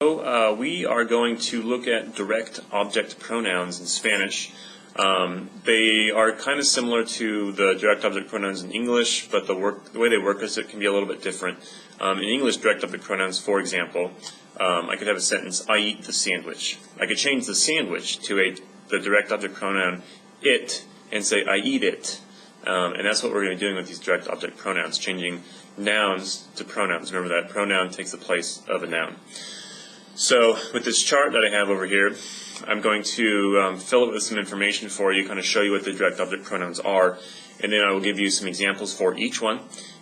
So we are going to look at direct object pronouns in Spanish. They are kind of similar to the direct object pronouns in English, but the way they work is it can be a little bit different. In English direct object pronouns, for example, I could have a sentence, I eat the sandwich. I could change the sandwich to the direct object pronoun it and say I eat it. And that's what we're going to be doing with these direct object pronouns, changing nouns to pronouns. Remember that pronoun takes the place of a noun. So with this chart that I have over here, I'm going to fill it with some information for you, kind of show you what the direct object pronouns are, and then I will give you some examples for each one,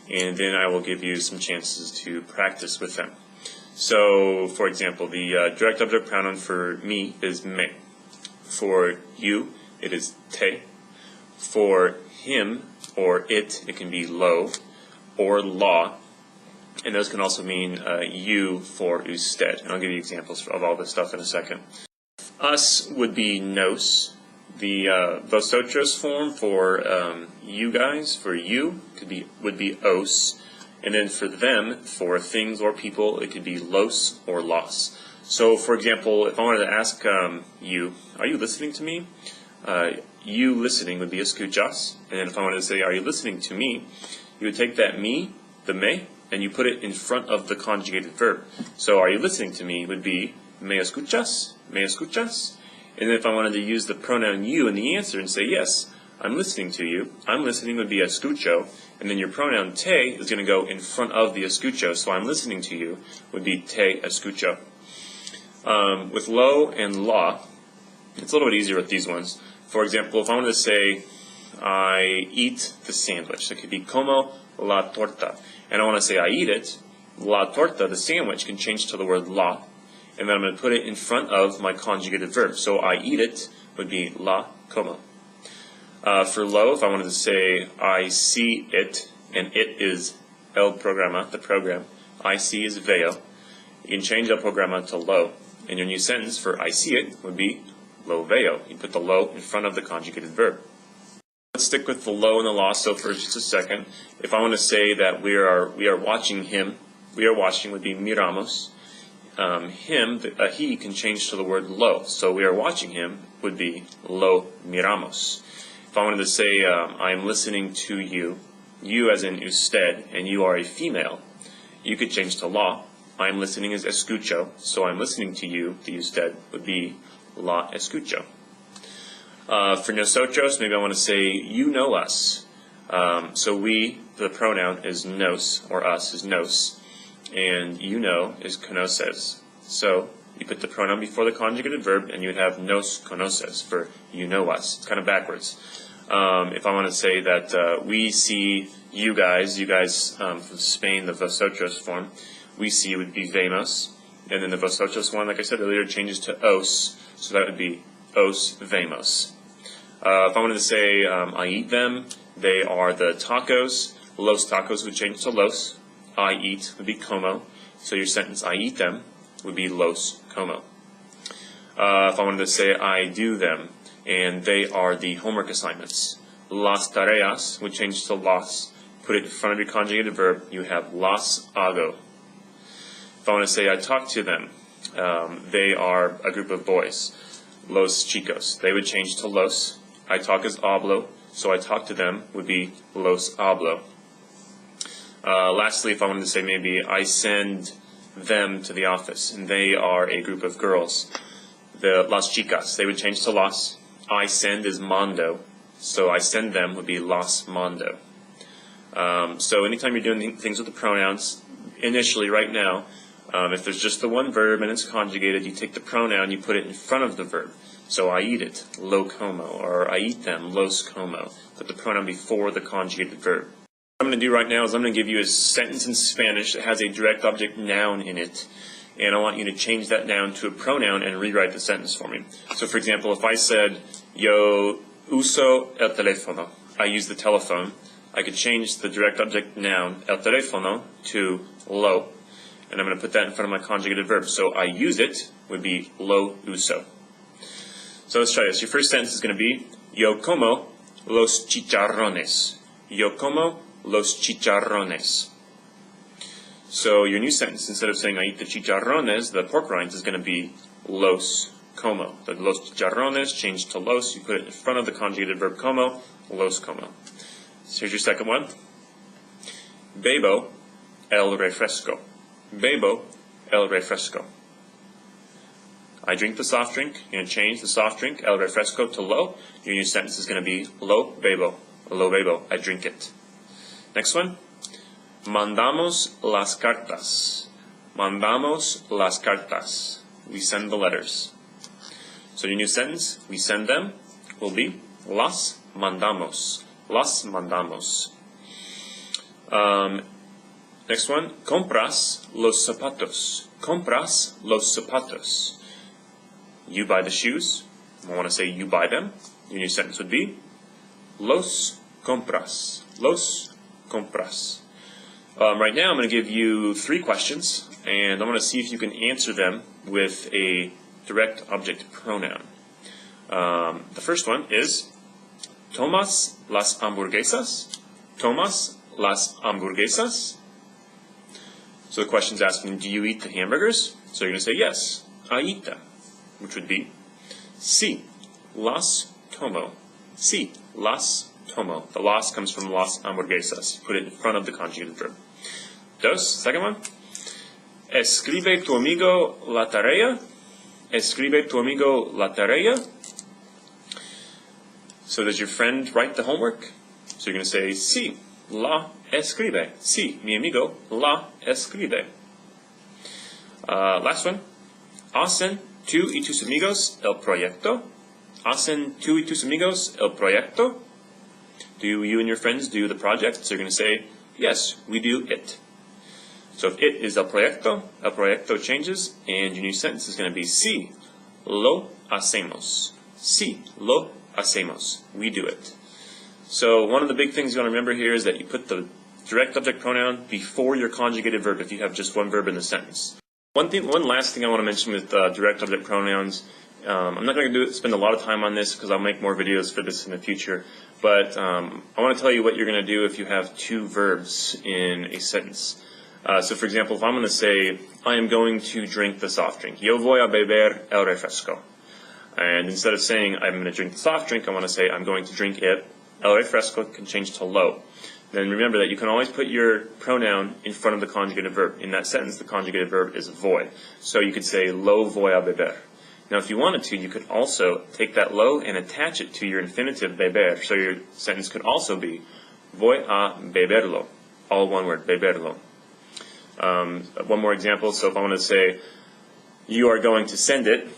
and then I will give you some chances to practice with them. So, for example, the direct object pronoun for me is me. For you, it is te. For him or it can be lo or la. And those can also mean you for usted. And I'll give you examples of all this stuff in a second. Us would be nos. The vosotros form for you guys, for you, would be os. And then for them, for things or people, it could be los or los. So, for example, if I wanted to ask you, are you listening to me? You listening would be escuchas. And then if I wanted to say, are you listening to me? You would take that me, the me, and you put it in front of the conjugated verb. So, are you listening to me would be me escuchas, me escuchas. And then if I wanted to use the pronoun you in the answer and say, yes, I'm listening to you, I'm listening would be escucho. And then your pronoun te is going to go in front of the escucho. So, I'm listening to you would be te escucho. With lo and la, it's a little bit easier with these ones. For example, if I wanted to say, I eat the sandwich, it could be como la torta. And I want to say I eat it, la torta, the sandwich, can change to the word la. And then I'm going to put it in front of my conjugated verb. So I eat it would be la como. For lo, if I wanted to say I see it, and it is el programa, the program, I see is veo, you can change el programa to lo. And your new sentence for I see it would be lo veo. You put the lo in front of the conjugated verb. Let's stick with the lo and the la so for just a second. If I want to say that we are watching him, we are watching would be miramos. Him, he can change to the word lo. So we are watching him would be lo miramos. If I wanted to say I am listening to you, you as in usted, and you are a female, you could change to la. I am listening as escucho, so I'm listening to you, the usted, would be la escucho. For nosotros, maybe I want to say, you know us. So we, the pronoun is nos, or us is nos, and you know is conoces. So you put the pronoun before the conjugated verb, and you would have nos conoces for you know us. It's kind of backwards. If I want to say that we see you guys from Spain, the vosotros form, we see would be vemos, and then the vosotros one, like I said earlier, changes to os, so that would be os vemos. If I wanted to say I eat them, they are the tacos. Los tacos would change to los. I eat would be como. So your sentence I eat them would be los como. If I wanted to say I do them, and they are the homework assignments, las tareas would change to las. Put it in front of your conjugated verb, you have las hago. If I want to say I talk to them, they are a group of boys. Los chicos. They would change to los. I talk as hablo, so I talk to them would be los hablo. Lastly, if I wanted to say maybe I send them to the office, and they are a group of girls. The las chicas, they would change to las. I send is mando, so I send them would be las mando. So anytime you're doing things with the pronouns, initially right now, if there's just the one verb and it's conjugated, you take the pronoun, you put it in front of the verb. So I eat it, lo como, or I eat them, los como. Put the pronoun before the conjugated verb. What I'm going to do right now is I'm going to give you a sentence in Spanish that has a direct object noun in it. And I want you to change that noun to a pronoun and rewrite the sentence for me. So for example, if I said, yo uso el teléfono, I use the telephone, I could change the direct object noun, el teléfono, to lo. And I'm going to put that in front of my conjugated verb. So I use it would be lo uso. So let's try this. Your first sentence is going to be, yo como los chicharrones. Yo como los chicharrones. So your new sentence, instead of saying I eat the chicharrones, the pork rinds, is going to be los como. The los chicharrones changed to los. You put it in front of the conjugated verb como, los como. So here's your second one. Bebo el refresco. Bebo el refresco. I drink the soft drink. You're going to change the soft drink, el refresco, to lo. Your new sentence is going to be lo bebo. Lo bebo. I drink it. Next one. Mandamos las cartas. Mandamos las cartas. We send the letters. So your new sentence, we send them, will be las mandamos. Las mandamos. Next one. Compras los zapatos. Compras los zapatos. You buy the shoes. I want to say you buy them. Your new sentence would be los compras. Los compras. Right now I'm going to give you 3 questions, and I'm going to see if you can answer them with a direct object pronoun. The first one is ¿Tomas las hamburguesas? ¿Tomas las hamburguesas? So the question's asking, do you eat the hamburgers? So you're going to say yes, I eat them, which would be sí, las tomo. Sí, las tomo. The las comes from las hamburguesas. Put it in front of the conjugated verb. Dos, second one. Escribe tu amigo la tarea? Escribe tu amigo la tarea? So does your friend write the homework? So you're going to say sí, la escribe. Sí, mi amigo la escribe. Last one. ¿Hacen tú y tus amigos el proyecto? ¿Hacen tú y tus amigos el proyecto? Do you and your friends do the project? So you're going to say, yes, we do it. So if it is el proyecto changes, and your new sentence is going to be sí, lo hacemos. Sí, lo hacemos. We do it. So one of the big things you want to remember here is that you put the direct object pronoun before your conjugated verb if you have just one verb in the sentence. One last thing I want to mention with direct object pronouns. I'm not going to spend a lot of time on this because I'll make more videos for this in the future. But I want to tell you what you're going to do if you have 2 verbs in a sentence. So for example, if I'm going to say, I am going to drink the soft drink. Yo voy a beber el refresco. And instead of saying, I'm going to drink the soft drink, I want to say, I'm going to drink it. El refresco can change to lo. Then remember that you can always put your pronoun in front of the conjugated verb. In that sentence, the conjugated verb is voy. So you could say, lo voy a beber. Now, if you wanted to, you could also take that lo and attach it to your infinitive beber. So your sentence could also be, voy a beberlo. All one word, beberlo. One more example. So if I want to say, you are going to send it,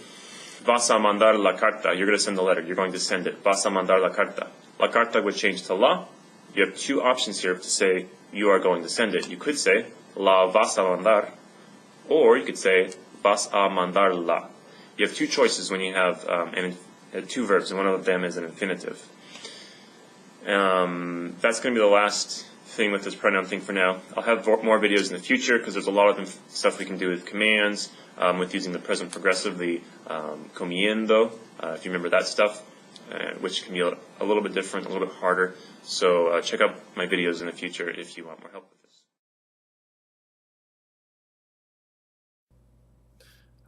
vas a mandar la carta. You're going to send the letter. You're going to send it. Vas a mandar la carta. La carta would change to la. You have 2 options here to say, you are going to send it. You could say, la vas a mandar. Or you could say, vas a mandar la. You have 2 choices when you have 2 verbs, and one of them is an infinitive. That's going to be the last thing with this pronoun thing for now. I'll have more videos in the future because there's a lot of stuff we can do with commands, with using the present progressive, the comiendo, if you remember that stuff, which can be a little bit different, a little bit harder. So check out my videos in the future if you want more help with this.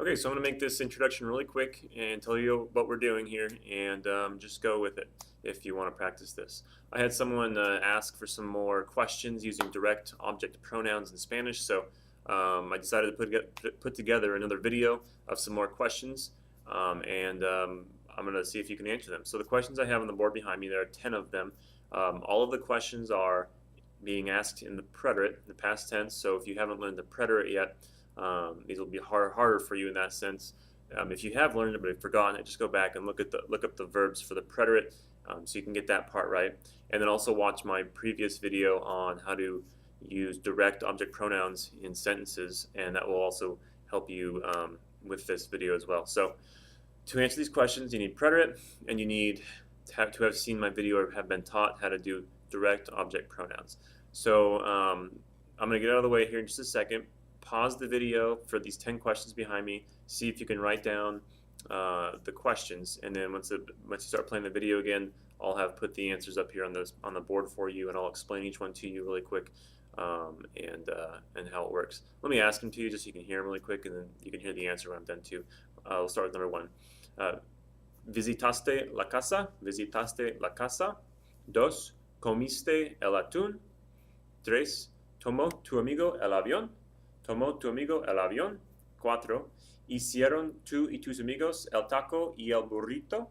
Okay, so I'm going to make this introduction really quick and tell you what we're doing here, and just go with it if you want to practice this. I had someone ask for some more questions using direct object pronouns in Spanish, so I decided to put together another video of some more questions, and I'm going to see if you can answer them. So the questions I have on the board behind me, there are 10 of them. All of the questions are being asked in the preterite, in the past tense, so if you haven't learned the preterite yet, these will be harder for you in that sense. If you have learned it but have forgotten it, just go back and look up the verbs for the preterite, so you can get that part right. And then also watch my previous video on how to use direct object pronouns in sentences, and that will also help you with this video as well. So to answer these questions, you need preterite, and you need to have seen my video or have been taught how to do direct object pronouns. So I'm going to get out of the way here in just a second. Pause the video for these 10 questions behind me. See if you can write down the questions, and then once you start playing the video again, I'll have put the answers up here on the board for you, and I'll explain each one to you really quick and how it works. Let me ask them to you just so you can hear them really quick, and then you can hear the answer when I'm done too. We'll start with number one. Visitaste la casa. Visitaste la casa. Dos. Comiste el atún. Tres. Tomó tu amigo el avión. Tomó tu amigo el avión. Cuatro. Hicieron tú y tus amigos el taco y el burrito.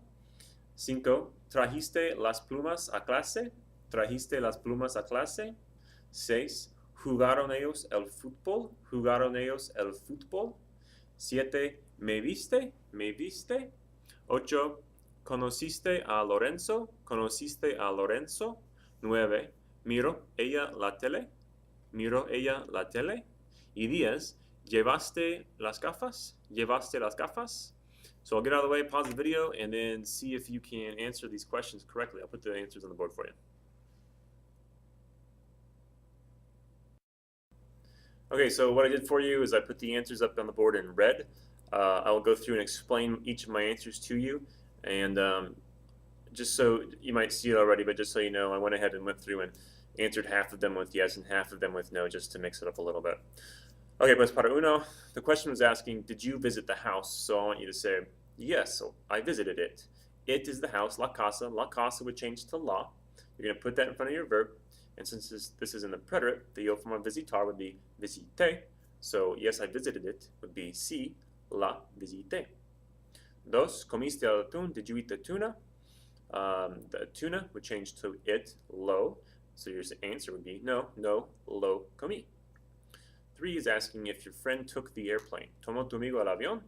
Cinco. Trajiste las plumas a clase. Trajiste las plumas a clase. 6. Jugaron ellos el fútbol. Jugaron ellos el fútbol. 7. ¿Me viste? ¿Me viste? 8. ¿Conociste a Lorenzo? ¿Conociste a Lorenzo? 9. ¿Miró ella la tele? ¿Miró ella la tele? Y 10. ¿Llevaste las gafas? ¿Llevaste las gafas? So I'll get out of the way, pause the video, and then see if you can answer these questions correctly. I'll put the answers on the board for you. Okay, so what I did for you is I put the answers up on the board in red. I will go through and explain each of my answers to you, and just so you might see it already, but just so you know, I went ahead and went through and answered half of them with yes and half of them with no, just to mix it up a little bit. Okay, pues para uno, the question was asking, did you visit the house? So I want you to say, yes, so I visited it. It is the house, la casa. La casa would change to la. You're going to put that in front of your verb. And since this is in the preterite, the yo form of visitar would be visité. So, yes, I visited it would be si la visité. Dos, comiste el atún. Did you eat the tuna? The tuna would change to it, lo. So your answer would be no, lo comí. 3 is asking if your friend took the airplane. Tomó tu amigo el avión?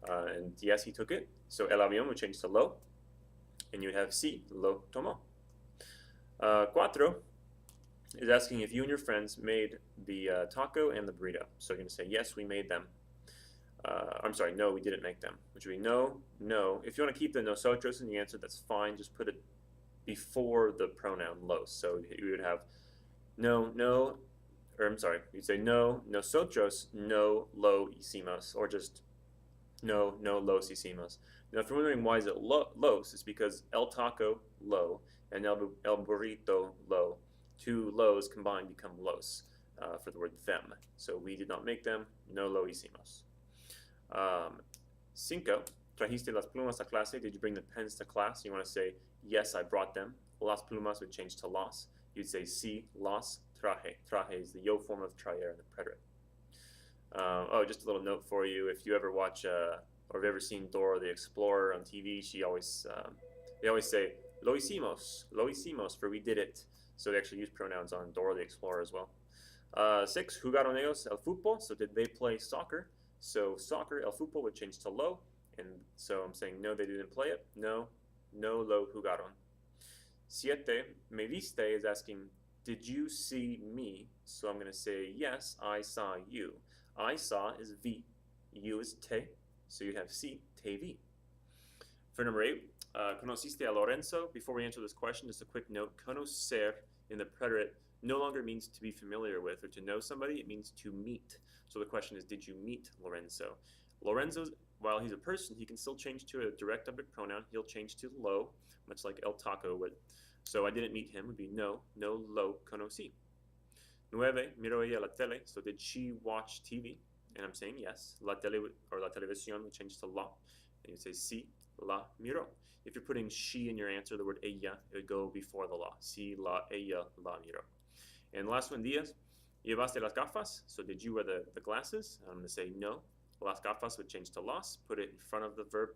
And yes, he took it. So el avión would change to lo. And you would have si, lo tomó. 4 is asking if you and your friends made the taco and the burrito. So you're going to say, yes, we made them. I'm sorry, no, we didn't make them. Which would be no. If you want to keep the nosotros in the answer, that's fine. Just put it before the pronoun los. So you would have you'd say no, nosotros no lo hicimos, or just no los hicimos. Now, if you're wondering why is it los, it's because el taco, lo, and el burrito, lo. 2 los combined become los for the word them. So we did not make them, no lo hicimos. 5, trajiste las plumas a clase. Did you bring the pens to class? You want to say, yes, I brought them. Las plumas would change to las. You'd say, si, las, traje. Traje is the yo form of traer in the preterite. Just a little note for you. If you ever watch, or have ever seen Dora the Explorer on TV, they always say, lo hicimos, for we did it. So they actually use pronouns on Dora the Explorer as well. 6, jugaron ellos el fútbol? So did they play soccer? So soccer, el fútbol would change to lo. And so I'm saying no, they didn't play it. No lo jugaron. 7, me viste is asking, did you see me? So I'm going to say, yes, I saw you. I saw is vi. You is te. So you have si, te vi. For number 8, conociste a Lorenzo? Before we answer this question, just a quick note. Conocer in the preterite no longer means to be familiar with or to know somebody. It means to meet. So the question is, did you meet Lorenzo? Lorenzo, while he's a person, he can still change to a direct object pronoun. He'll change to lo, much like el taco would. So I didn't meet him would be no lo conocí. 9, miró ella la tele. So did she watch TV? And I'm saying yes. La tele or la televisión would change to la. And you say si la miró. If you're putting she in your answer, the word ella, it would go before the la. Si la ella la miró. And the last one, días. ¿Llevaste las gafas? So did you wear the glasses? I'm going to say no. Las gafas would change to las. Put it in front of the verb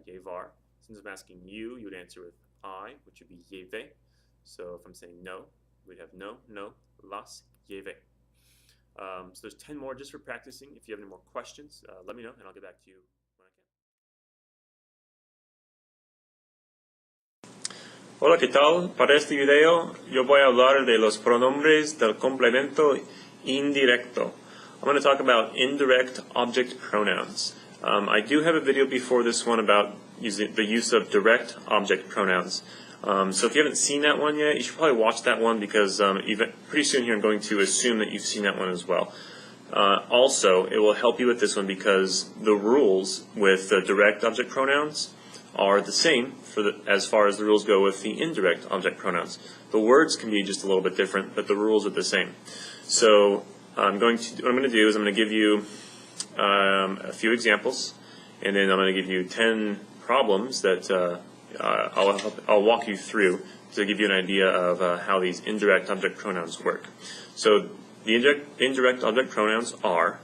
llevar. Since I'm asking you, you would answer with I, which would be llevé. So if I'm saying no, we'd have no, las llevé. So there's 10 more just for practicing. If you have any more questions, let me know and I'll get back to you when I can. Hola, ¿qué tal? Para este video yo voy a hablar de los pronombres del complemento indirecto. I'm going to talk about indirect object pronouns. I do have a video before this one about the use of direct object pronouns. So if you haven't seen that one yet, you should probably watch that one because pretty soon here I'm going to assume that you've seen that one as well. Also, it will help you with this one because the rules with the direct object pronouns are the same as far as the rules go with the indirect object pronouns. The words can be just a little bit different, but the rules are the same. So what I'm going to do is I'm going to give you a few examples, and then I'm going to give you 10 problems that I'll walk you through to give you an idea of how these indirect object pronouns work. So the indirect object pronouns are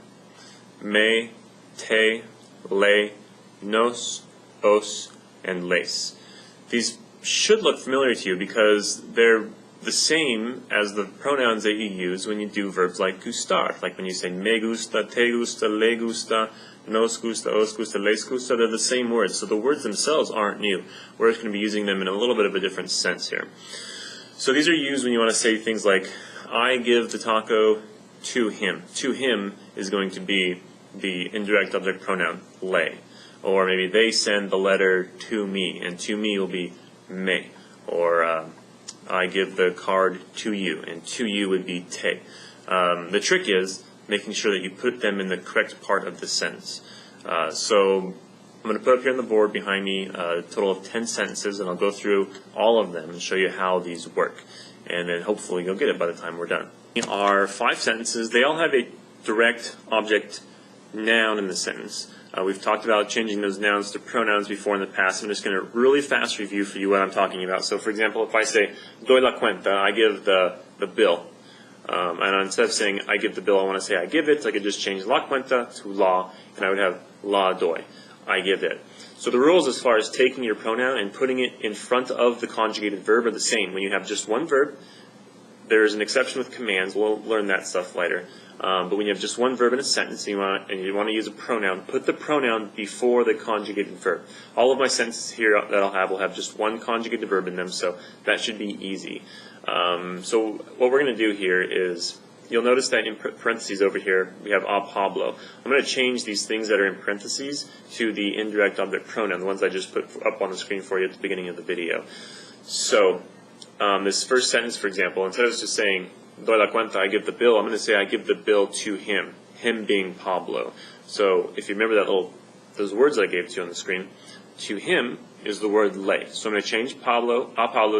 me, te, le, nos, os, and les. These should look familiar to you because they're the same as the pronouns that you use when you do verbs like gustar. Like when you say me gusta, te gusta, le gusta, nos gusta, os gusta, les gusta, they're the same words. So the words themselves aren't new. We're just going to be using them in a little bit of a different sense here. So these are used when you want to say things like, I give the taco to him. To him is going to be the indirect object pronoun, le. Or maybe they send the letter to me, and to me will be me. Or I give the card to you, and to you would be te. The trick is making sure that you put them in the correct part of the sentence. So I'm going to put up here on the board behind me a total of 10 sentences, and I'll go through all of them and show you how these work. And then hopefully you'll get it by the time we're done. Our 5 sentences, they all have a direct object noun in the sentence. We've talked about changing those nouns to pronouns before in the past. I'm just going to really fast review for you what I'm talking about. So for example, if I say, doy la cuenta, I give the bill. And instead of saying, I give the bill, I want to say, I give it. I could just change la cuenta to la, and I would have la doy. I give it. So the rules as far as taking your pronoun and putting it in front of the conjugated verb are the same. When you have just one verb, there's an exception with commands. We'll learn that stuff later. But when you have just one verb in a sentence and you want to use a pronoun, put the pronoun before the conjugated verb. All of my sentences here that I'll have will have just one conjugated verb in them, so that should be easy. So what we're going to do here is, you'll notice that in parentheses over here, we have a Pablo. I'm going to change these things that are in parentheses to the indirect object pronoun, the ones I just put up on the screen for you at the beginning of the video. So this first sentence, for example, instead of just saying, doy la cuenta, I give the bill, I'm going to say I give the bill to him, him being Pablo. So if you remember those words I gave to you on the screen, to him is the word le. So I'm going to change a Pablo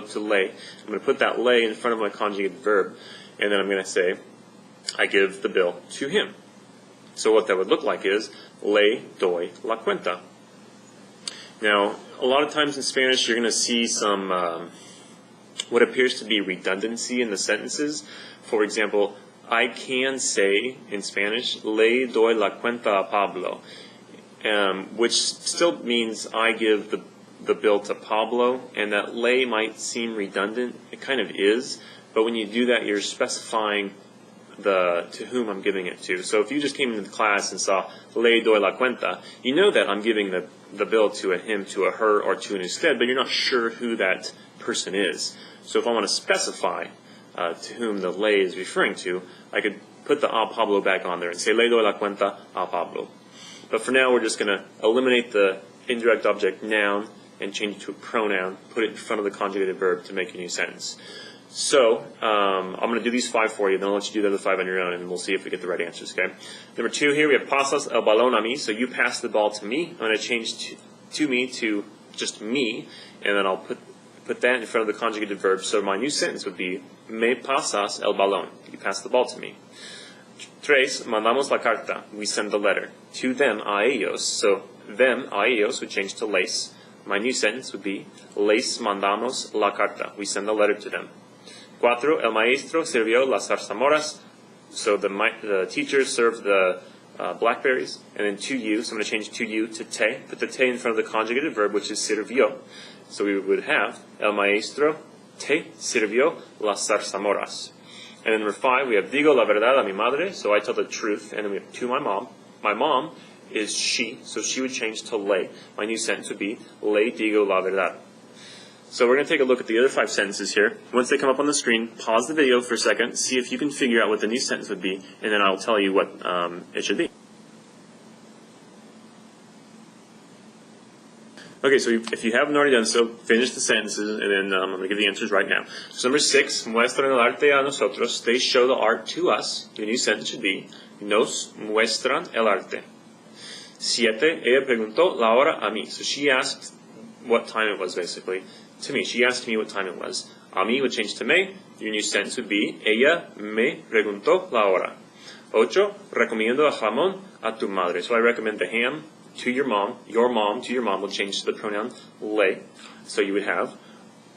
to le. I'm going to put that le in front of my conjugated verb, and then I'm going to say I give the bill to him. So what that would look like is le doy la cuenta. Now, a lot of times in Spanish you're going to see some what appears to be redundancy in the sentences. For example, I can say in Spanish, le doy la cuenta a Pablo, which still means I give the bill to Pablo, and that le might seem redundant. It kind of is, but when you do that, you're specifying to whom I'm giving it to. So if you just came into the class and saw le doy la cuenta, you know that I'm giving the bill to a him, to a her, or to an usted, but you're not sure who that person is. So if I want to specify to whom the le is referring to, I could put the a Pablo back on there and say le doy la cuenta a Pablo. But for now, we're just going to eliminate the indirect object noun and change it to a pronoun, put it in front of the conjugated verb to make a new sentence. So I'm going to do these 5 for you, then I'll let you do the other 5 on your own, and we'll see if we get the right answers, okay? Number 2 here, we have pasas el balón a mí, so you pass the ball to me. I'm going to change to me to just me, and then I'll put that in front of the conjugated verb. So my new sentence would be, me pasas el balón. You pass the ball to me. 3, mandamos la carta. We send the letter. To them, a ellos. So them, a ellos, would change to les. My new sentence would be, les mandamos la carta. We send the letter to them. 4, el maestro sirvió las zarzamoras. So the teacher served the blackberries. And then to you, so I'm going to change to you to te. Put the te in front of the conjugated verb, which is sirvió. So we would have, el maestro te sirvió las zarzamoras. And then number 5, we have digo la verdad a mi madre. So I tell the truth. And then we have to my mom. My mom is she, so she would change to le. My new sentence would be, le digo la verdad. So we're going to take a look at the other 5 sentences here. Once they come up on the screen, pause the video for a second, see if you can figure out what the new sentence would be, and then I'll tell you what it should be. Okay, so if you haven't already done so, finish the sentences, and then I'm going to give the answers right now. So number 6, muestran el arte a nosotros. They show the art to us. The new sentence should be, nos muestran el arte. 7, ella preguntó la hora a mí. So she asked what time it was, basically, to me. She asked me what time it was. A mí would change to me. Your new sentence would be, ella me preguntó la hora. 8, recomiendo el jamón a tu madre. So I recommend the ham to your mom. Your mom to your mom will change to the pronoun le. So you would have,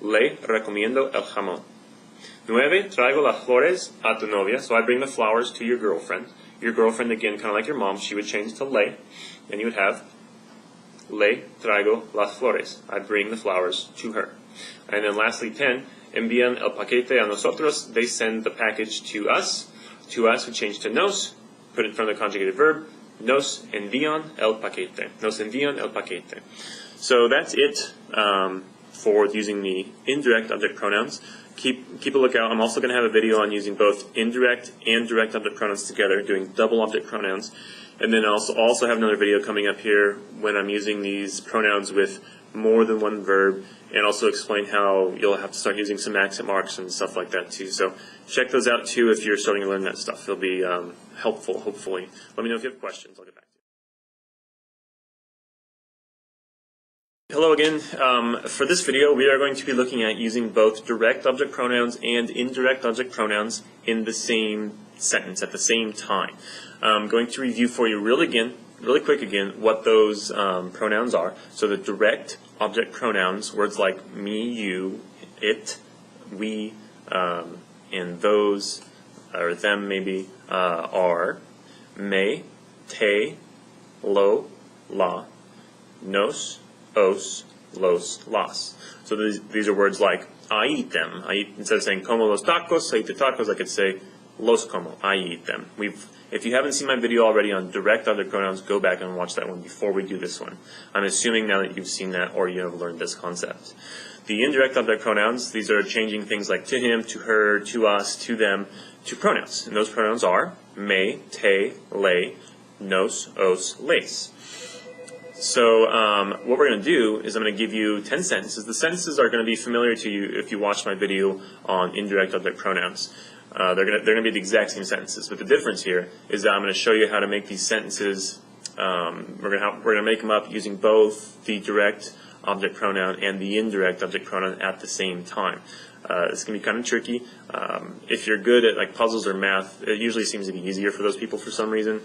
le recomiendo el jamón. 9, traigo las flores a tu novia. So I bring the flowers to your girlfriend. Your girlfriend, again, kind of like your mom, she would change to le. And you would have, le traigo las flores. I bring the flowers to her. And then lastly, 10, envían el paquete a nosotros. They send the package to us. To us would change to nos. Put it in front of the conjugated verb. Nos envían el paquete. Nos envían el paquete. So that's it for using the indirect object pronouns. Keep a lookout. I'm also going to have a video on using both indirect and direct object pronouns together, doing double object pronouns. And then I'll also have another video coming up here when I'm using these pronouns with more than one verb, and also explain how you'll have to start using some accent marks and stuff like that too. So check those out too if you're starting to learn that stuff. It'll be helpful, hopefully. Let me know if you have questions. I'll get back to you. Hello again. For this video, we are going to be looking at using both direct object pronouns and indirect object pronouns in the same sentence at the same time. I'm going to review for you really quick again what those pronouns are. So the direct object pronouns, words like me, you, it, we, and those, or them maybe, are me, te, lo, la, nos, os, los, las. So these are words like I eat them. Instead of saying como los tacos, I eat the tacos, I could say los como, I eat them. If you haven't seen my video already on direct object pronouns, go back and watch that one before we do this one. I'm assuming now that you've seen that or you have learned this concept. The indirect object pronouns, these are changing things like to him, to her, to us, to them, to pronouns. And those pronouns are me, te, le, nos, os, les. So what we're going to do is I'm going to give you 10 sentences. The sentences are going to be familiar to you if you watch my video on indirect object pronouns. They're going to be the exact same sentences, but the difference here is that I'm going to show you how to make these sentences. We're going to make them up using both the direct object pronoun and the indirect object pronoun at the same time. This can be kind of tricky. If you're good at like puzzles or math, it usually seems to be easier for those people for some reason.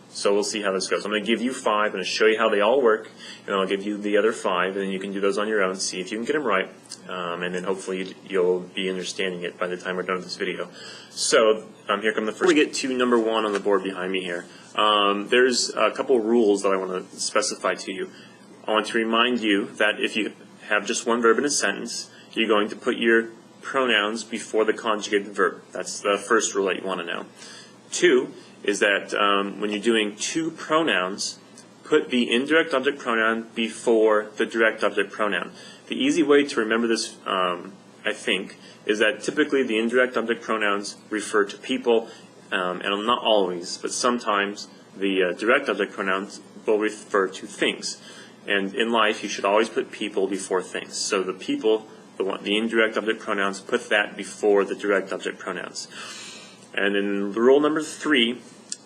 So we'll see how this goes. I'm going to give you 5. I'm going to show you how they all work, and I'll give you the other 5, and then you can do those on your own, see if you can get them right, and then hopefully you'll be understanding it by the time we're done with this video. So here come the first. Before we get to number 1 on the board behind me here, there's a couple rules that I want to specify to you. I want to remind you that if you have just one verb in a sentence, you're going to put your pronouns before the conjugated verb. That's the first rule that you want to know. 2 is that when you're doing 2 pronouns, put the indirect object pronoun before the direct object pronoun. The easy way to remember this, I think, is that typically the indirect object pronouns refer to people, and not always, but sometimes the direct object pronouns will refer to things. And in life, you should always put people before things. So the people, the indirect object pronouns, put that before the direct object pronouns. And then rule number 3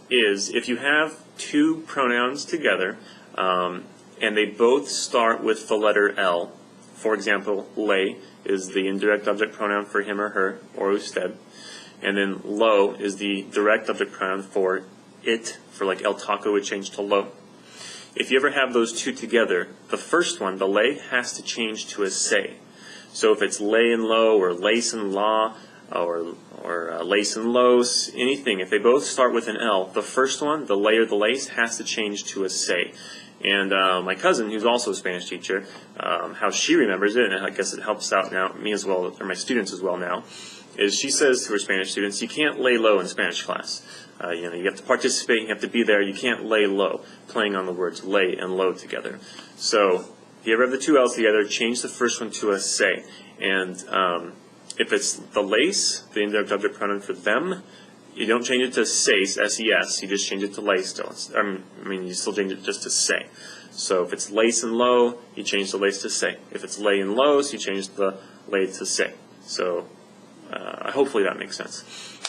is if you have 2 pronouns together and they both start with the letter L, for example, le is the indirect object pronoun for him or her, or usted, and then lo is the direct object pronoun for it, for like el taco would change to lo. If you ever have those 2 together, the first one, the le, has to change to a se. So if it's le and lo, or lace and la, or lace and los, anything, if they both start with an L, the first one, the le or the lace, has to change to a se. And my cousin, who's also a Spanish teacher, how she remembers it, and I guess it helps out now me as well, or my students as well now, is she says to her Spanish students, you can't lay low in Spanish class. You have to participate, you have to be there, you can't lay low, playing on the words lay and low together. So if you ever have the 2 L's together, change the first one to a se. And if it's the lace, the indirect object pronoun for them, you don't change it to ses, S-E-S, you just change it to lay still. You still change it just to se. So if it's lace and low, you change the lace to se. If it's lay and lows, you change the lay to se. So hopefully that makes sense.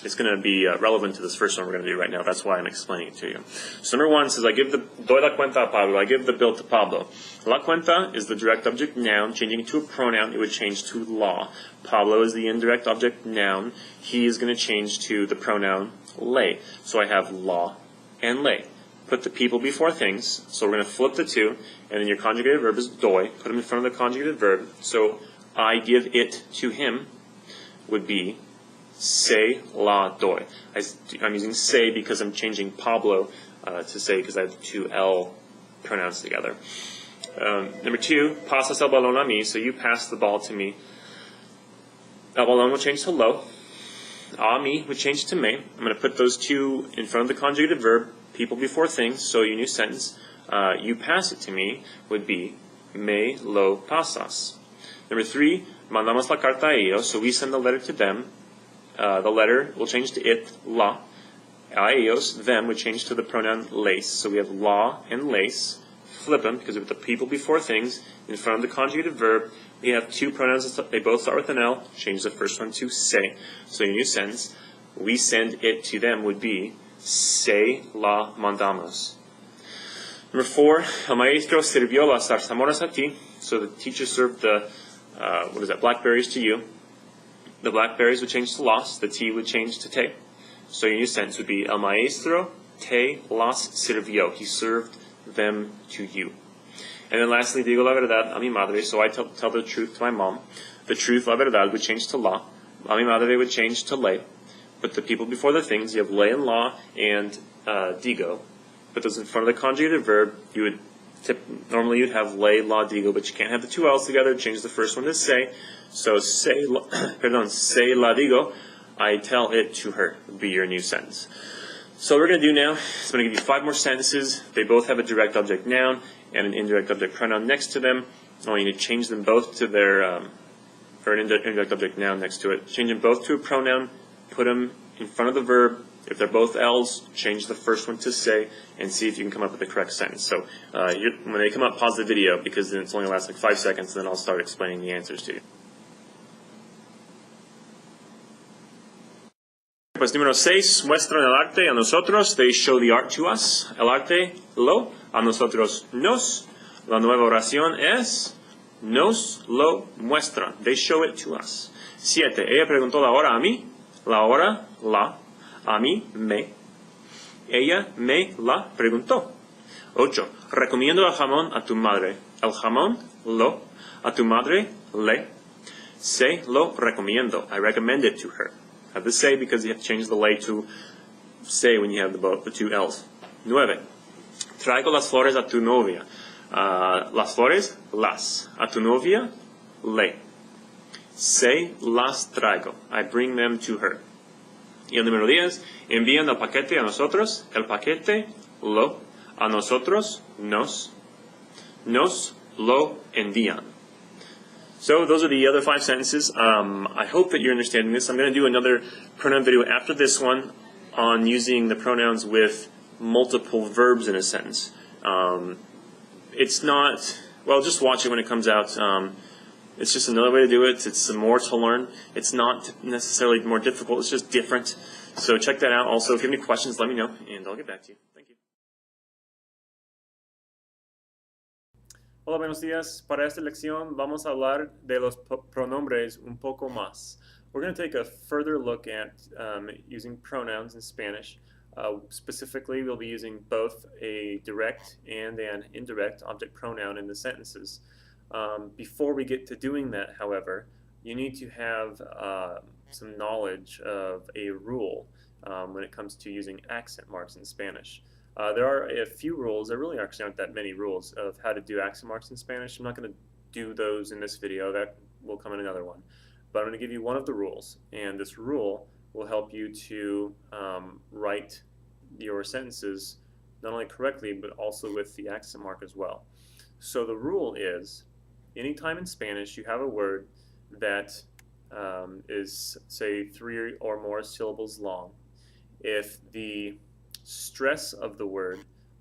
it's going to be relevant to this first one we're going to do right now. That's why I'm explaining it to you. So number one says, doy la cuenta a Pablo. I give the bill to Pablo. La cuenta is the direct object noun. Changing to a pronoun, it would change to la. Pablo is the indirect object noun. He is going to change to the pronoun le. So I have la and le. Put the people before things. So we're going to flip the two. And then your conjugated verb is doy. Put them in front of the conjugated verb. So I give it to him would be se la doy. I'm using se because I'm changing Pablo to se because I have the two L pronouns together. Number two, pasas el balón a mí, so you pass the ball to me. El balón will change to lo. A mí would change to me. I'm going to put those two in front of the conjugated verb, people before things, so your new sentence, you pass it to me, would be me lo pasas. Number three, mandamos la carta a ellos, so we send the letter to them. The letter will change to it, la. A ellos, them, would change to the pronoun les. So we have la and les. Flip them, because we put the people before things. In front of the conjugated verb, we have two pronouns. They both start with an L. Change the first one to se. So your new sentence, we send it to them, would be se la mandamos. Number four, el maestro sirvió las zarzamoras a ti. So the teacher served the, blackberries to you. The blackberries would change to las, the T would change to te. So your new sentence would be, el maestro te las sirvió. He served them to you. And then lastly, digo la verdad a mi madre, so I tell the truth to my mom. The truth, la verdad, would change to la. A mi madre would change to le. Put the people before the things. You have le and la and digo. Put those in front of the conjugated verb. You would normally you'd have le, la, digo, but you can't have the two L's together. Change the first one to se. So se la digo, I tell it to her, would be your new sentence. So what we're going to do now is I'm going to give you 5 more sentences. They both have a direct object noun and an indirect object pronoun next to them. I want you to change them both to their, or an indirect object noun next to it. Change them both to a pronoun, put them in front of the verb. If they're both L's, change the first one to se, and see if you can come up with the correct sentence. So when they come up, pause the video, because then it's only lasts like 5 seconds, and then I'll start explaining the answers to you. Pues número 6, muestran el arte a nosotros. They show the art to us. El arte, lo. A nosotros, nos. La nueva oración es, nos lo muestran. They show it to us. 7, ella preguntó la hora a mí. La hora, la. A mí, me. Ella me la preguntó. 8, recomiendo el jamón a tu madre. El jamón, lo. A tu madre, le. Se lo recomiendo. I recommend it to her. Have the say because you have to change the le to say when you have the two L's. 9. Traigo las flores a tu novia. Las flores, las. A tu novia, le. Se las traigo. I bring them to her. Y el número 10. Envían el paquete a nosotros. El paquete, lo. A nosotros, nos. Nos lo envían. So those are the other 5 sentences. I hope that you're understanding this. I'm going to do another pronoun video after this one on using the pronouns with multiple verbs in a sentence. It's not, well, just watch it when it comes out. It's just another way to do it. It's more to learn. It's not necessarily more difficult. It's just different. So check that out. Also, if you have any questions, let me know, and I'll get back to you. Thank you. Hola, buenos días. Para esta lección vamos a hablar de los pronombres un poco más. We're going to take a further look at using pronouns in Spanish. Specifically, we'll be using both a direct and an indirect object pronoun in the sentences. Before we get to doing that, however, you need to have some knowledge of a rule when it comes to using accent marks in Spanish. There are a few rules. There really actually aren't that many rules of how to do accent marks in Spanish. I'm not going to do those in this video. That will come in another one. But I'm going to give you one of the rules, and this rule will help you to write your sentences not only correctly, but also with the accent mark as well. So the rule is, anytime in Spanish you have a word that is, say, 3 or more syllables long, if the stress of the word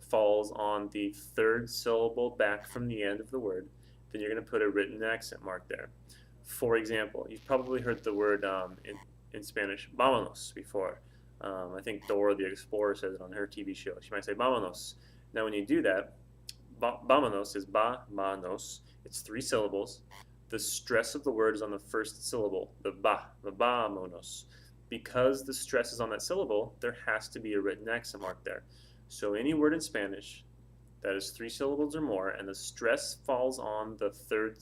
falls on the 3rd syllable back from the end of the word, then you're going to put a written accent mark there. For example, you've probably heard the word in Spanish vámonos before. I think Dora the Explorer says it on her TV show. She might say vámonos. Now when you do that, vámonos is ba, manos. It's 3 syllables. The stress of the word is on the first syllable, the vámonos. Because the stress is on that syllable, there has to be a written accent mark there. So any word in Spanish that is 3 syllables or more, and the stress falls on the third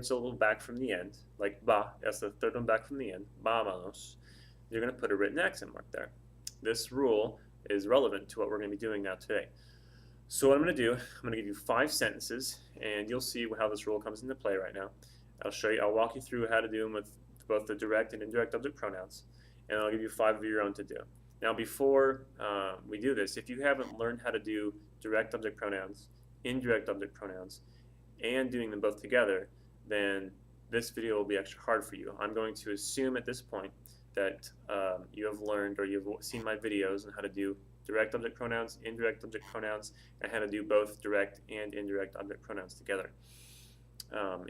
syllable back from the end, like ba, that's the third one back from the end, vámonos, you're going to put a written accent mark there. This rule is relevant to what we're going to be doing now today. So what I'm going to do, I'm going to give you 5 sentences, and you'll see how this rule comes into play right now. I'll walk you through how to do them with both the direct and indirect object pronouns, and I'll give you 5 of your own to do. Now before we do this, if you haven't learned how to do direct object pronouns, indirect object pronouns, and doing them both together, then this video will be extra hard for you. I'm going to assume at this point that you have learned or you've seen my videos on how to do direct object pronouns, indirect object pronouns, and how to do both direct and indirect object pronouns together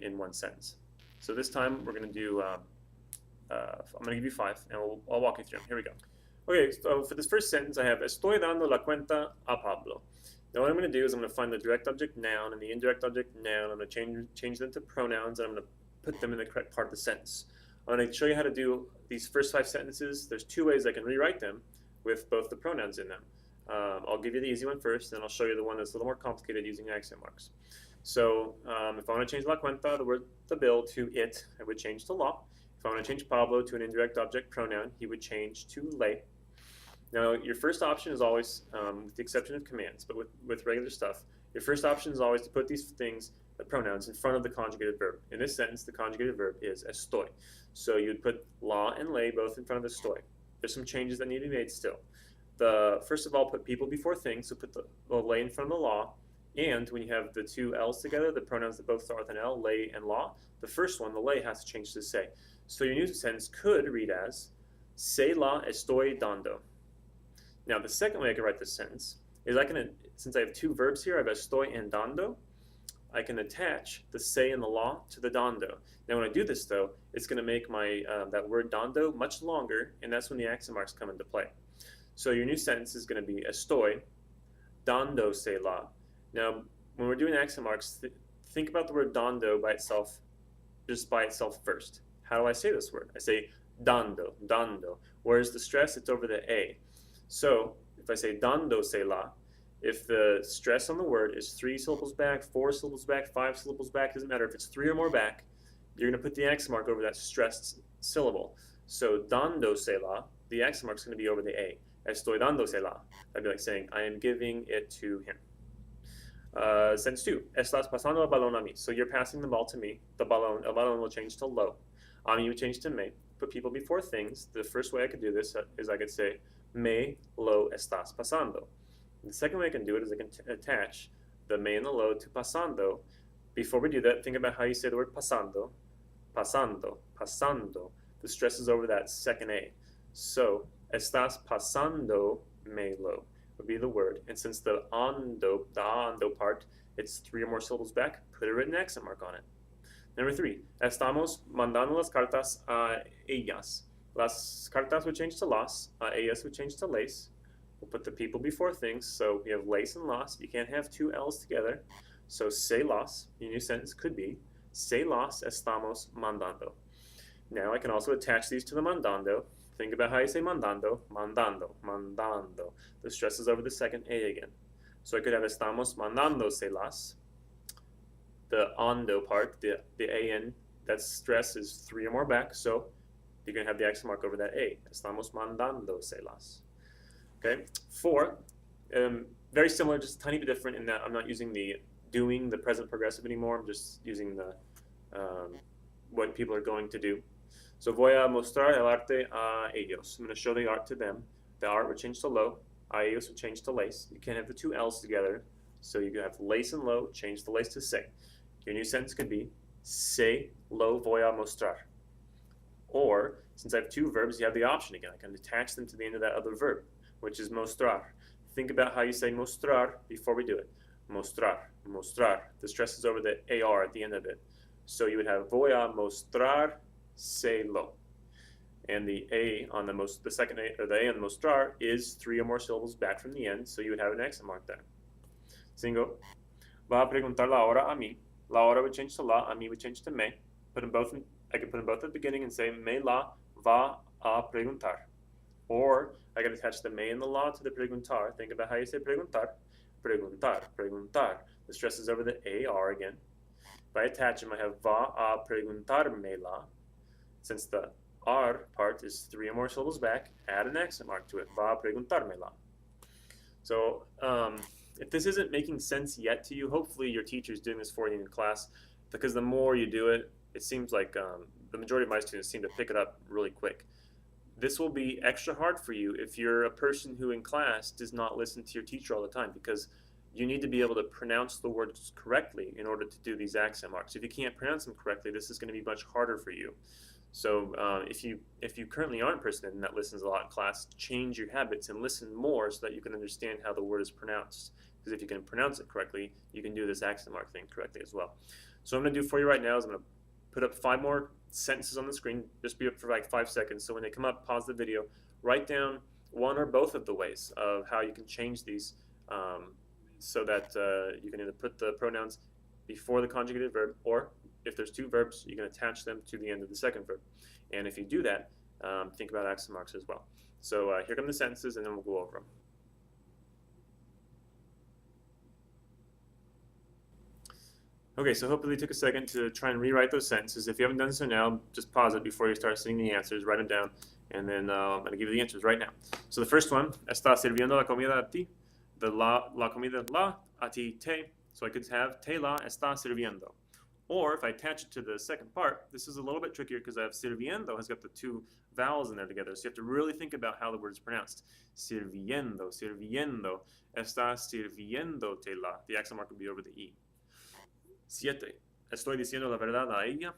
in one sentence. So this time we're going to do, I'm going to give you 5, and I'll walk you through them. Here we go. Okay, so for this first sentence I have, estoy dando la cuenta a Pablo. Now what I'm going to do is I'm going to find the direct object noun and the indirect object noun. I'm going to change them to pronouns, and I'm going to put them in the correct part of the sentence. I'm going to show you how to do these first 5 sentences. There's 2 ways I can rewrite them with both the pronouns in them. I'll give you the easy one first, then I'll show you the one that's a little more complicated using accent marks. So if I want to change la cuenta, the bill, to it, I would change to la. If I want to change Pablo to an indirect object pronoun, he would change to le. Now your first option is always, with the exception of commands, but with regular stuff, your first option is always to put these things, the pronouns, in front of the conjugated verb. In this sentence, the conjugated verb is estoy. So you'd put la and le both in front of estoy. There's some changes that need to be made still. First of all, put people before things, so put the le in front of the la, and when you have the 2 L's together, the pronouns that both start with an L, le and la, the first one, the le, has to change to se. So your new sentence could read as, se la estoy dando. Now the second way I could write this sentence is since I have 2 verbs here, I have estoy and dando, I can attach the se and the la to the dando. Now when I do this though, it's going to make my that word dando much longer, and that's when the accent marks come into play. So your new sentence is going to be estoy dando se la. Now when we're doing accent marks, think about the word dando by itself, just by itself first. How do I say this word? I say dando, dando. Where's the stress? It's over the A. So if I say dando se la, if the stress on the word is 3 syllables back, 4 syllables back, 5 syllables back, doesn't matter if it's 3 or more back, you're going to put the accent mark over that stressed syllable. So dando se la, the accent mark is going to be over the A. Estoy dando se la. That'd be like saying, I am giving it to him. Sentence 2. Estás pasando el balón a mí. So you're passing the ball to me. El balón will change to lo. A mí would change to me. Put people before things. The first way I could do this is I could say, me lo estás pasando. The second way I can do it is I can attach the me and the lo to pasando. Before we do that, think about how you say the word pasando. Pasando, pasando. The stress is over that second A. So, estás pasando me lo would be the word. And since the ando part, it's 3 or more syllables back, put a written accent mark on it. Number 3, estamos mandando las cartas a ellas. Las cartas would change to las, ellas would change to les. We'll put the people before things, so we have les and las. You can't have 2 L's together. So se las, your new sentence could be, se las estamos mandando. Now I can also attach these to the mandando. Think about how you say mandando, mandando, mandando. The stress is over the second A again. So I could have estamos mandando se las. The ando part, the AN, that stress is 3 or more back, so you're going to have the accent mark over that A. Estamos mandando se las. Okay, 4, very similar, just a tiny bit different in that I'm not using the present progressive anymore. I'm just using the what people are going to do. So voy a mostrar el arte a ellos. I'm going to show the art to them. The art would change to lo. A ellos would change to les. You can't have the 2 L's together, so you can have les and lo. Change the les to se. Your new sentence could be se lo voy a mostrar. Or since I have 2 verbs, you have the option again. I can attach them to the end of that other verb, which is mostrar. Think about how you say mostrar before we do it. Mostrar, mostrar. The stress is over the AR at the end of it. So you would have voy a mostrar se lo. and the A on the second A, or the A on the mostrar is 3 or more syllables back from the end, so you would have an accent mark there. 5. Va a preguntar la hora a mí. La hora would change to la, a mí would change to me. I could put them both at the beginning and say me la va a preguntar. Or I could attach the me and the la to the preguntar. Think about how you say preguntar. Preguntar, preguntar. The stress is over the AR again. If I attach them, I have va a preguntarme la. Since the R part is 3 or more syllables back, add an accent mark to it. Va a preguntarme la. So if this isn't making sense yet to you, hopefully your teacher's doing this for you in class, because the more you do it, it seems like the majority of my students seem to pick it up really quick. This will be extra hard for you if you're a person who in class does not listen to your teacher all the time, because you need to be able to pronounce the words correctly in order to do these accent marks. If you can't pronounce them correctly, this is going to be much harder for you. So if you currently aren't a person that listens a lot in class, change your habits and listen more so that you can understand how the word is pronounced. Because if you can pronounce it correctly, you can do this accent mark thing correctly as well. So what I'm going to do for you right now is I'm going to put up 5 more sentences on the screen. Just be up for like 5 seconds. So when they come up, pause the video, write down one or both of the ways of how you can change these so that you can either put the pronouns before the conjugated verb, or if there's 2 verbs, you can attach them to the end of the second verb. And if you do that, think about accent marks as well. So here come the sentences, and then we'll go over them. Okay, so hopefully you took a second to try and rewrite those sentences. If you haven't done so now, just pause it before you start seeing the answers, write them down, and then I'm going to give you the answers right now. So the first one, está sirviendo la comida a ti. The la comida la, a ti te. So I could have te la está sirviendo. Or if I attach it to the second part, this is a little bit trickier because I have sirviendo has got the 2 vowels in there together. So you have to really think about how the word is pronounced. Sirviendo, sirviendo, está sirviendo te la. The accent mark would be over the E. 7. Estoy diciendo la verdad a ella.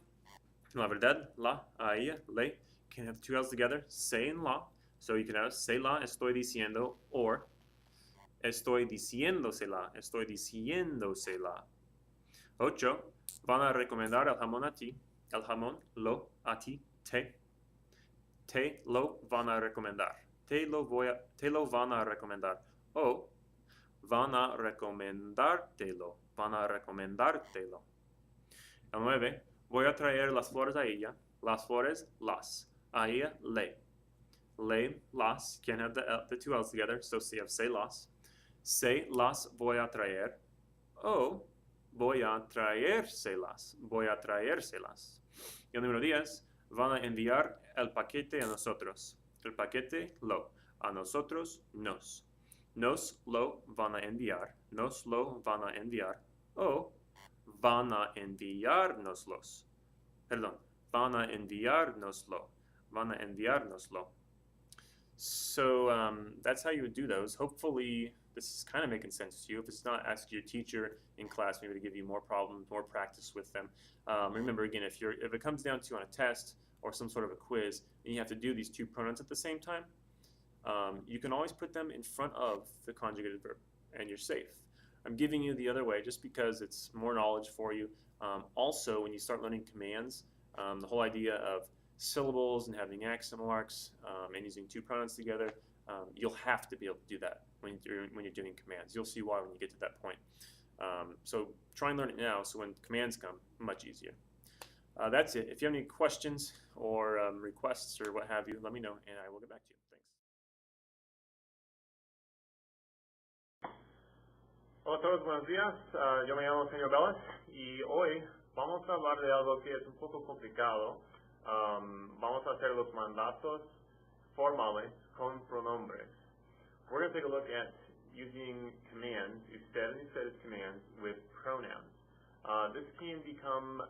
La verdad, la, a ella, le. Can have the 2 L's together, se and la. So you can have se la estoy diciendo, or estoy diciéndosela, estoy diciéndosela. 8. Van a recomendar el jamón a ti. El jamón, lo, a ti, te. Te lo van a recomendar. Te lo van a recomendar. O van a recomendártelo. Van a recomendártelo. El 9. Voy a traer las flores a ella. Las flores, las. A ella, le. Le, las. Can't have the 2 L's together, so you have se las. Se las voy a traer. O voy a traérselas. Voy a traérselas. Y el número 10. Van a enviar el paquete a nosotros. El paquete, lo. A nosotros, nos. Nos lo van a enviar. Nos lo van a enviar. O van a enviárnoslos. Perdón. Van a enviárnoslo. Van a enviárnoslo. So that's how you would do those. Hopefully this is kind of making sense to you. If it's not, ask your teacher in class maybe to give you more problems, more practice with them. Remember again, if it comes down to on a test or some sort of a quiz, and you have to do these 2 pronouns at the same time, you can always put them in front of the conjugated verb, and you're safe. I'm giving you the other way just because it's more knowledge for you. Also, when you start learning commands, the whole idea of syllables and having accent marks and using 2 pronouns together, you'll have to be able to do that when you're doing commands. You'll see why when you get to that point. So try and learn it now, so when commands come, much easier. That's it. If you have any questions or requests or what have you, let me know and I will get back to you. Thanks. Hola a todos, buenos días. Yo me llamo señor Velas y hoy vamos a hablar de algo que es un poco complicado. Vamos a hacer los mandatos formales con pronombres. We're going to take a look at using commands, usted and ustedes commands, with pronouns. This can become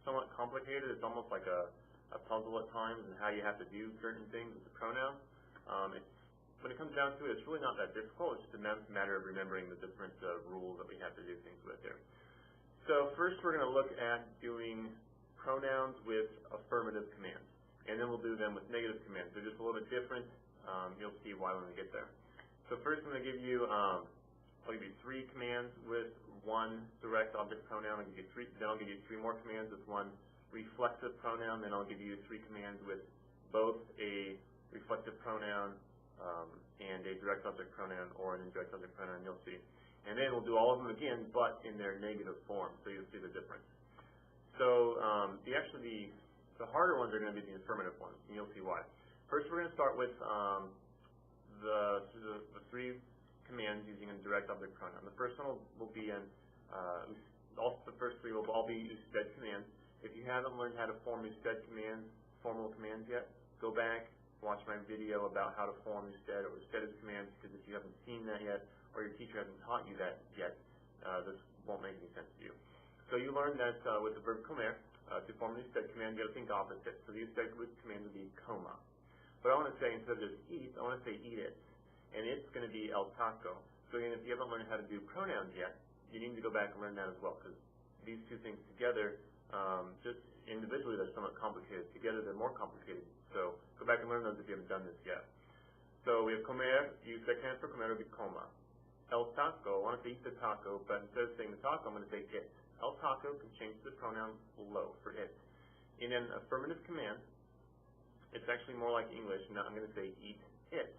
somewhat complicated. It's almost like a puzzle at times in how you have to do certain things with the pronoun. When it comes down to it, it's really not that difficult. It's just a matter of remembering the different rules that we have to do things with here. So first we're going to look at doing pronouns with affirmative commands, and then we'll do them with negative commands. They're just a little bit different. You'll see why when we get there. So first I'm going to give you, I'll give you 3 commands with 1 direct object pronoun. Then I'll give you 3 more commands with 1 reflexive pronoun. Then I'll give you 3 commands with both a reflective pronoun and a direct object pronoun or an indirect object pronoun, you'll see. And then we'll do all of them again, but in their negative form, so you'll see the difference. So the harder ones are going to be the affirmative ones, and you'll see why. First, we're going to start with the three commands using a direct object pronoun. The first one will be the first three will all be usted commands. If you haven't learned how to form usted commands, formal commands yet, go back, watch my video about how to form usted or usted commands, because if you haven't seen that yet, or your teacher hasn't taught you that yet, this won't make any sense to you. So you learned that with the verb comer, to form an usted command, you got to think opposite. So the usted command would be coma. But I want to say, instead of just eat, I want to say eat it. And it's going to be el taco. So again, if you haven't learned how to do pronouns yet, you need to go back and learn that as well, because these two things together, just individually, they're somewhat complicated. Together, they're more complicated. So go back and learn those if you haven't done this yet. So we have comer, use that command for comer would be coma. El taco, I want to say eat the taco, but instead of saying the taco, I'm going to say it. El taco can change the pronoun lo for it. In an affirmative command, it's actually more like English, and I'm going to say eat it.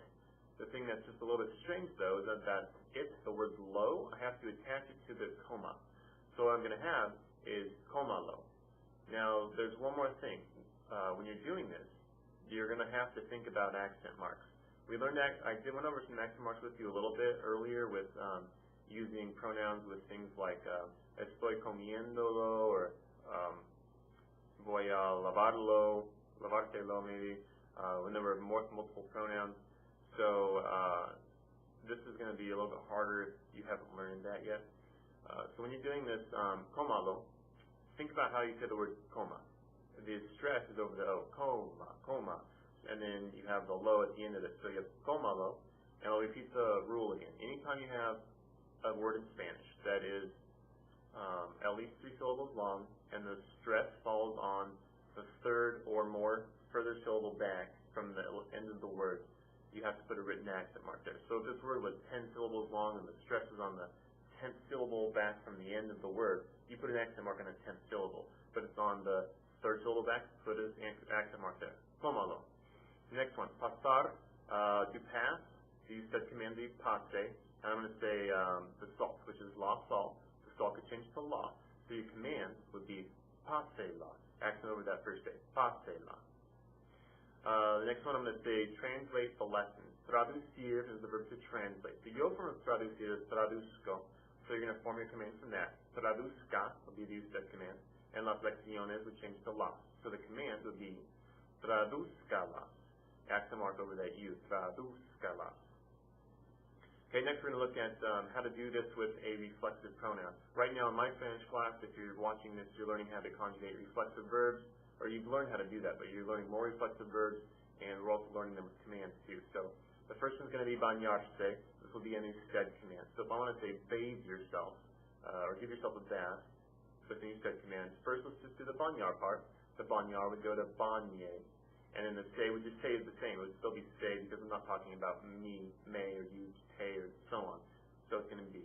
The thing that's just a little bit strange, though, is that it, the word lo, I have to attach it to the coma. So what I'm going to have is coma lo. Now, there's one more thing. When you're doing this, you're going to have to think about accent marks. We learned that, I went over some accent marks with you a little bit earlier with using pronouns with things like estoy comiéndolo or voy a lavártelo maybe, when there were multiple pronouns. So this is going to be a little bit harder if you haven't learned that yet. So when you're doing this comalo, think about how you say the word coma. The stress is over the O, coma, and then you have the lo at the end of it. So you have comalo, and I'll repeat the rule again. Anytime you have a word in Spanish that is at least 3 syllables long, and the stress falls on the third or more further syllable back from the end of the word, you have to put a written accent mark there. So if this word was 10 syllables long and the stress is on the 10th syllable back from the end of the word, you put an accent mark on the 10th syllable. But it's on the third syllable back, put an accent mark there. Cómalo. Next one, pasar, to pass. So you said command the pase. And I'm going to say the salt, which is la sal. The salt could change to la. So your command would be pase la. Accent over that first day. Pase la. The next one I'm going to say translate the lesson. Traducir is the verb to translate. The yo form of traducir is traduzco. So you're going to form your command from that. Traduzca will be the usted command. And las lecciones would change to las. So the command would be traduzcalas. Accent mark over that U. Traduzcalas. Okay, next we're going to look at how to do this with a reflexive pronoun. Right now in my Spanish class, if you're watching this, you're learning how to conjugate reflexive verbs, or you've learned how to do that, but you're learning more reflexive verbs, and we're also learning them with commands too. So the first one's going to be bañarse. This will be an usted command. So if I want to say bathe yourself, or give yourself a bath, with an usted command, first let's just do the bañar part. The bañar would go to bañe. And then the say would just say is the same. It would still be say because I'm not talking about me, may, or you, te, or so on. So it's going to be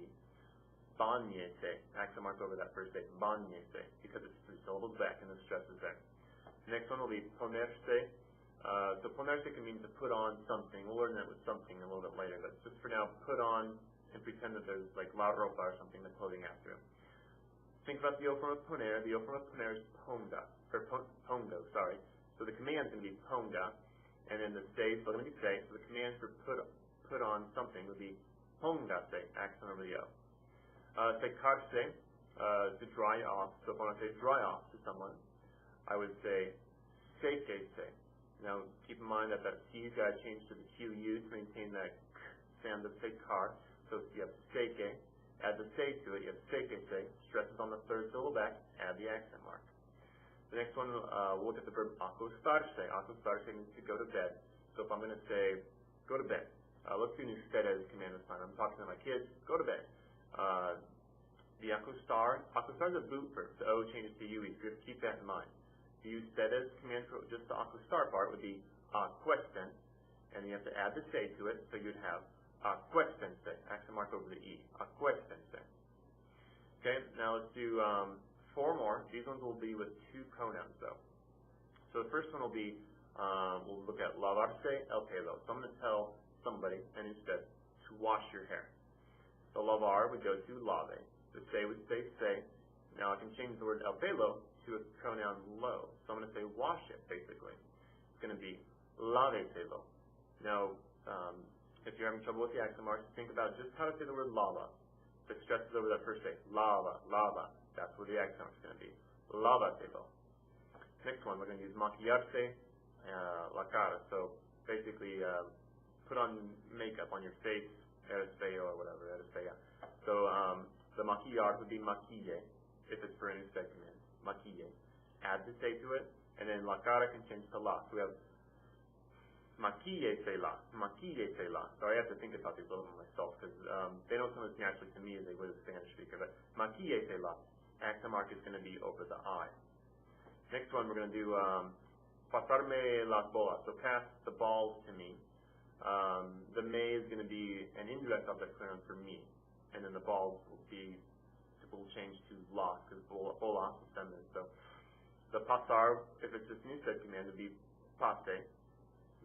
bañese. Accent mark over that first say. Bañese. Because it's 3 syllables back and the stress is there. The next one will be ponerse. So ponerse can mean to put on something. We'll learn that with something a little bit later. But just for now, put on and pretend that there's like la ropa or something, the clothing after it. Think about the O form of poner. The O form of poner is ponga. Or pongo, sorry. So the command is going to be ponga, and then the say is still going to be say. So the command for put on something would be pongase, accent over the O. Secarse, to dry off. So if I want to say dry off to someone, I would say sequese. Now keep in mind that C's got to change to the QU to maintain that sound of secar. So you have seque, add the say to it, you have sequese, stresses on the third syllable back, add the accent mark. The next one, we'll look at the verb acostarse. Acostarse means to go to bed. So if I'm going to say, go to bed, let's do an ustedes command this time. I'm talking to my kids, go to bed. The acostar is a boot verb. The O changes to UE, so just keep that in mind. The ustedes command for just the acostar part would be acuesten, and you have to add the say to it, so you'd have acuestense, accent mark over the E, acuestense. Okay, now let's do 4 more. These ones will be with 2 pronouns, though. So the first one will be we'll look at lavarse el pelo. So I'm going to tell somebody, and instead, to wash your hair. So lavar would go to lave. The say would say say. Now I can change the word el pelo to a pronoun lo. So I'm going to say wash it, basically. It's going to be lave pelo. Now, if you're having trouble with the accent marks, think about just how to say the word lava. That stresses over that first say. Lava, lava. That's where the accent mark is going to be. Lava pelo. Next one, we're going to use maquillarse la cara. So basically, put on makeup on your face, eres feo or whatever, eres fea. So the maquillar would be maquille, if it's for an instead command. Maquille. Add the say to it, and then la cara can change to la. So we have maquille se la, maquille se la. So I have to think about these a little bit myself, because they don't come as naturally to me as they would a Spanish speaker. But maquille se la, accent mark is going to be over the I. Next one, we're going to do pasarme las bolas, so pass the balls to me. The me is going to be an indirect object pronoun for me, and then the balls will change to las, because bolas is feminine. So the pasar, if it's just an instead command, would be pase.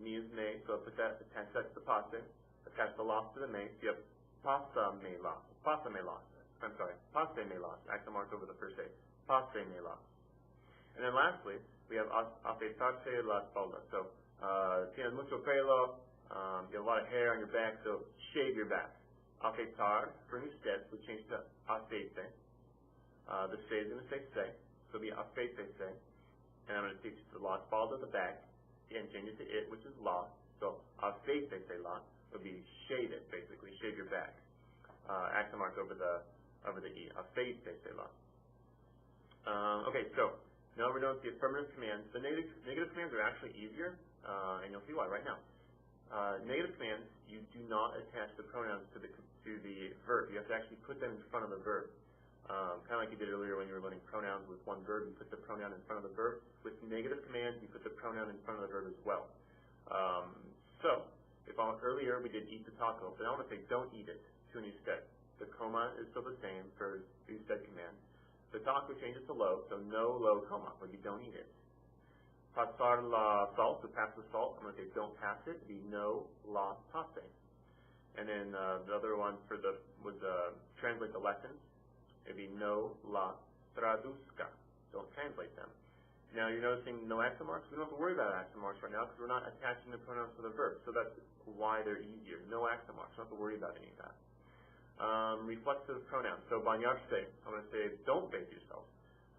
Me is me, so attach that to the pase, attach the las to the me, so you have pasa me las, accent mark over the first A, pase me las. And then lastly, we have afeitarse la espalda. So, tienes mucho pelo, you have a lot of hair on your back, so shave your back. Afeitar, for instead, would change to aceite. The se is going to say se, so it'll be afeite se. And I'm going to teach the la espalda, the back, and change it to it, which is la. So, afeite se la would be shave it, basically, shave your back. Accent mark over the e, afeite se la. Okay, so, now we're doing the affirmative commands. The negative commands are actually easier, and you'll see why right now. Negative commands, you do not attach the pronouns to the verb. You have to actually put them in front of the verb. Kind of like you did earlier when you were learning pronouns with one verb, you put the pronoun in front of the verb. With negative commands, you put the pronoun in front of the verb as well. So, earlier we did eat the taco, but I want to say don't eat it to an usted. The coma is still the same for the usted command. The taco changes to lo, so no lo coma, but you don't eat it. Pasar la sal, so pass the salt. I'm going to say don't pass it. It'd be no la pase. And then the other one would translate the lessons. It'd be no la traduzca. Don't translate them. Now you're noticing no accent marks. We don't have to worry about accent marks right now because we're not attaching the pronouns to the verb. So that's why they're easier. No accent marks. We don't have to worry about any of that. Reflexive pronouns. So bañarse, I'm going to say don't bathe yourself.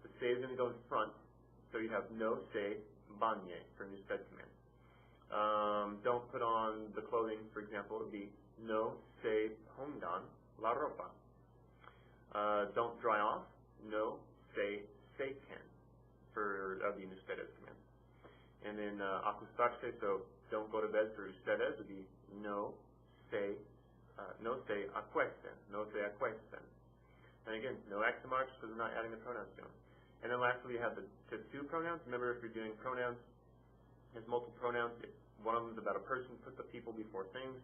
The se is going to go in front, so you have no se bañe for an usted command. Don't put on the clothing, for example, it would be no se pongan la ropa. Don't dry off, no se sequen for the ustedes command. And then acostarse, so don't go to bed for ustedes would be no se acuesten. No se acuesten. And again, no accent marks because we're not adding the pronouns to them. And then lastly, we have the two pronouns. Remember, if you're doing pronouns, there's multiple pronouns. If one of them is about a person, put the people before things.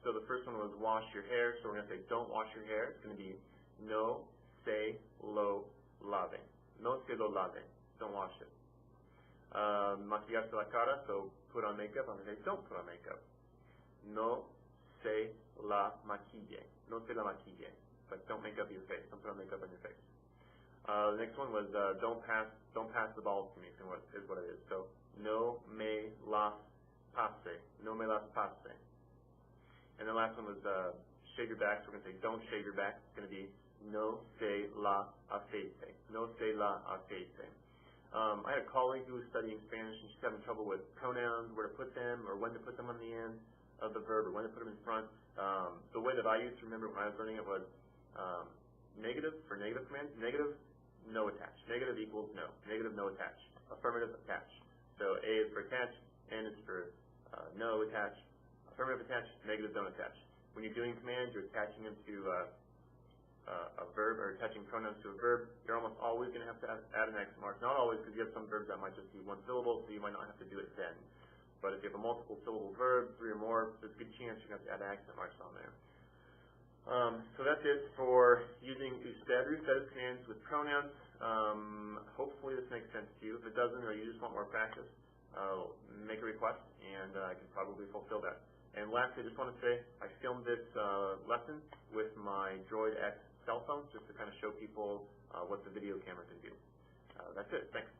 So the first one was wash your hair. So we're going to say don't wash your hair. It's going to be no se lo lave. No se lo lave. Don't wash it. Maquillarse la cara. So put on makeup. I'm going to say don't put on makeup. No se la maquille. No se la maquille. But don't make up your face. Don't put on makeup on your face. The next one was don't pass the balls to me is what it is. So no me las pase. No me las pase. And the last one was shave your back. So we're going to say don't shave your back. It's going to be no se la afeite. No se la afeite. I had a colleague who was studying Spanish and she's having trouble with pronouns, where to put them or when to put them on the end of the verb or when to put them in front. The way that I used to remember when I was learning it was negative for negative commands. Negative, no attach. Negative equals no. Negative, no attach. Affirmative, attach. So A is for attach, N is for no attach. Affirmative attach, negative don't attach. When you're doing commands, you're attaching them to a verb or attaching pronouns to a verb. You're almost always going to have to add an accent mark. Not always, because you have some verbs that might just be one syllable, so you might not have to do it then. But if you have a multiple syllable verb, 3 or more, there's a good chance you're going to have to add accent marks on there. So that's it for using usted or usted commands with pronouns. Hopefully this makes sense to you. If it doesn't or you just want more practice, make a request, and I can probably fulfill that. And lastly, I just want to say I filmed this lesson with my Droid X cell phone just to kind of show people what the video camera can do. That's it. Thanks.